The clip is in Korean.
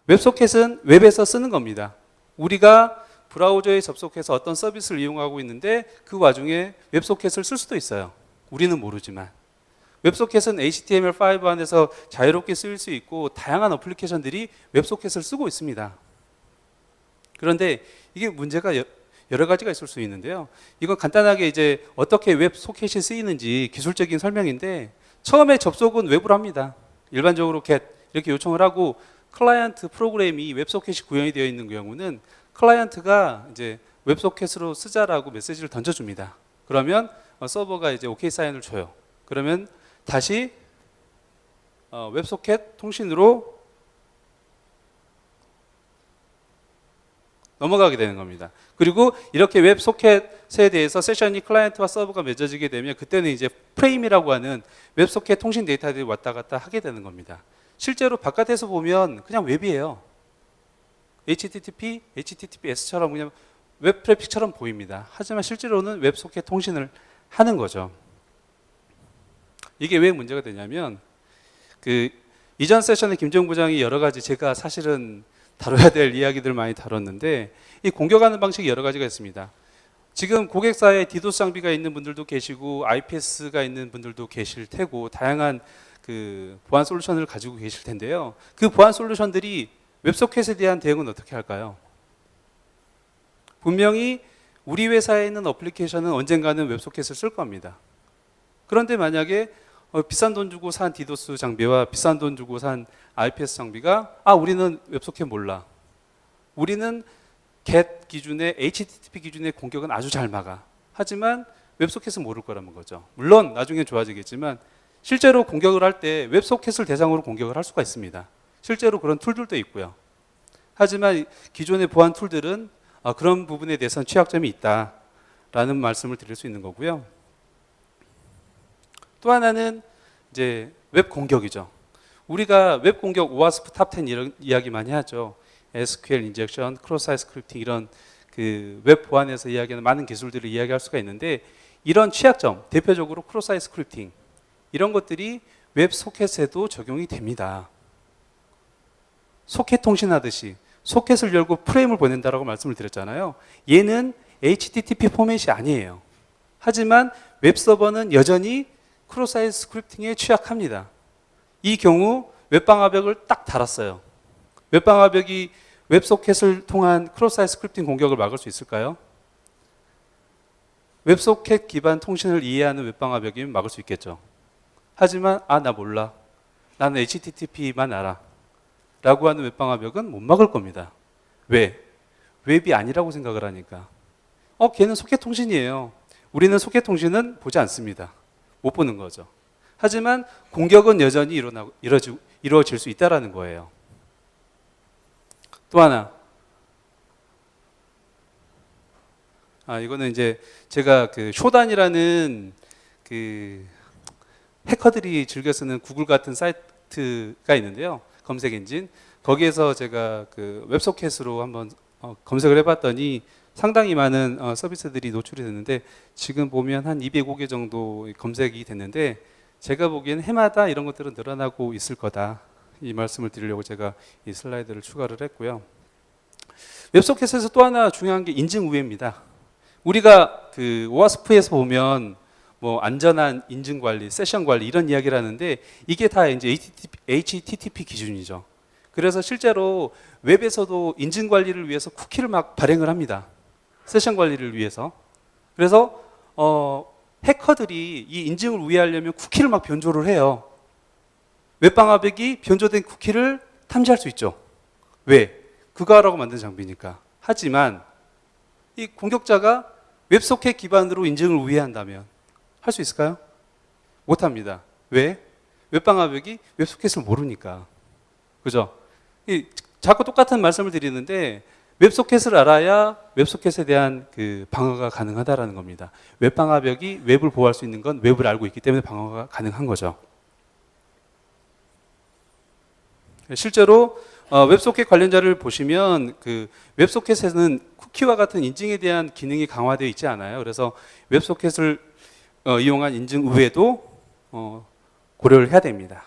웹소켓은 웹에서 쓰는 겁니다. 우리가 브라우저에 접속해서 어떤 서비스를 이용하고 있는데 그 와중에 웹소켓을 쓸 수도 있어요. 우리는 모르지만. 웹소켓은 HTML5 안에서 자유롭게 쓰일 수 있고 다양한 어플리케이션들이 웹소켓을 쓰고 있습니다. 그런데 이게 문제가 여러 가지가 있을 수 있는데요. 이건 간단하게 이제 어떻게 웹소켓이 쓰이는지 기술적인 설명인데 처음에 접속은 웹으로 합니다. 일반적으로 get 이렇게 요청을 하고 클라이언트 프로그램이 웹소켓이 구현이 되어 있는 경우는 클라이언트가 이제 웹소켓으로 쓰자라고 메시지를 던져줍니다. 그러면 서버가 이제 OK 사인을 줘요. 그러면 다시 웹소켓 통신으로 넘어가게 되는 겁니다. 그리고 이렇게 웹소켓에 대해서 세션이 클라이언트와 서버가 맺어지게 되면 그때는 이제 프레임이라고 하는 웹소켓 통신 데이터들이 왔다 갔다 하게 되는 겁니다. 실제로 바깥에서 보면 그냥 웹이에요. HTTP, HTTPS처럼 그냥 웹 트래픽처럼 보입니다. 하지만 실제로는 웹소켓 통신을 하는 거죠. 이게 왜 문제가 되냐면 그 이전 세션에 김정 부장이 여러 가지 제가 사실은 다뤄야 될 이야기들 많이 다뤘는데 이 공격하는 방식이 여러 가지가 있습니다. 지금 고객사에 디도스 장비가 있는 분들도 계시고 IPS가 있는 분들도 계실 테고 다양한 그 보안 솔루션을 가지고 계실 텐데요. 그 보안 솔루션들이 웹소켓에 대한 대응은 어떻게 할까요? 분명히 우리 회사에 있는 어플리케이션은 언젠가는 웹소켓을 쓸 겁니다. 그런데 만약에 비싼 돈 주고 산 디도스 장비와 비싼 돈 주고 산 IPS 장비가 우리는 웹소켓 몰라. 우리는 get 기준의 HTTP 기준의 공격은 아주 잘 막아. 하지만 웹소켓은 모를 거라는 거죠. 물론 나중에 좋아지겠지만 실제로 공격을 할 때 웹소켓을 대상으로 공격을 할 수가 있습니다. 실제로 그런 툴들도 있고요. 하지만 기존의 보안 툴들은 그런 부분에 대해서는 취약점이 있다라는 말씀을 드릴 수 있는 거고요. 또 하나는 이제 웹 공격이죠. 우리가 웹 공격 오와스프 탑10 이런 이야기 많이 하죠. SQL 인젝션, 크로스-사이트 스크립팅 이런 그 웹 보안에서 이야기하는 많은 기술들을 이야기할 수가 있는데 이런 취약점, 대표적으로 크로스-사이트 스크립팅 이런 것들이 웹 소켓에도 적용이 됩니다. 소켓 통신하듯이 소켓을 열고 프레임을 보낸다라고 말씀을 드렸잖아요. 얘는 HTTP 포맷이 아니에요. 하지만 웹서버는 여전히 크로스-사이트 스크립팅에 취약합니다. 이 경우 웹방화벽을 딱 달았어요. 웹방화벽이 웹소켓을 통한 크로스-사이트 스크립팅 공격을 막을 수 있을까요? 웹소켓 기반 통신을 이해하는 웹방화벽이면 막을 수 있겠죠. 하지만 나 몰라. 나는 HTTP만 알아. 라고 하는 웹방화벽은 못 막을 겁니다. 왜? 웹이 아니라고 생각을 하니까. 걔는 소켓 통신이에요. 우리는 소켓 통신은 보지 않습니다. 못 보는 거죠. 하지만 공격은 여전히 이루어질 수 있다는 거예요. 또 하나. 이거는 이제 제가 그 쇼단이라는 그 해커들이 즐겨 쓰는 구글 같은 사이트가 있는데요. 검색 엔진. 거기에서 제가 그 웹소켓으로 한번 검색을 해봤더니 상당히 많은 서비스들이 노출이 됐는데 지금 보면 한 205개 정도 검색이 됐는데 제가 보기엔 해마다 이런 것들은 늘어나고 있을 거다. 이 말씀을 드리려고 제가 이 슬라이드를 추가를 했고요. 웹소켓에서 또 하나 중요한 게 인증 우회입니다. 우리가 그 오와스프에서 보면 뭐 안전한 인증 관리, 세션 관리 이런 이야기를 하는데 이게 다 이제 HTTP 기준이죠. 그래서 실제로 웹에서도 인증 관리를 위해서 쿠키를 막 발행을 합니다. 세션 관리를 위해서. 그래서 해커들이 이 인증을 우회하려면 쿠키를 막 변조를 해요. 웹방화벽이 변조된 쿠키를 탐지할 수 있죠. 왜? 그거 하라고 만든 장비니까. 하지만 이 공격자가 웹소켓 기반으로 인증을 우회한다면 할 수 있을까요? 못합니다. 왜? 웹방화벽이 웹소켓을 모르니까. 그죠? 자꾸 똑같은 말씀을 드리는데 웹소켓을 알아야 웹소켓에 대한 그 방어가 가능하다라는 겁니다. 웹방화벽이 웹을 보호할 수 있는 건 웹을 알고 있기 때문에 방어가 가능한 거죠. 실제로 웹소켓 관련자를 보시면 그 웹소켓에는 쿠키와 같은 인증에 대한 기능이 강화되어 있지 않아요. 그래서 웹소켓을 이용한 인증 우회도 고려를 해야 됩니다.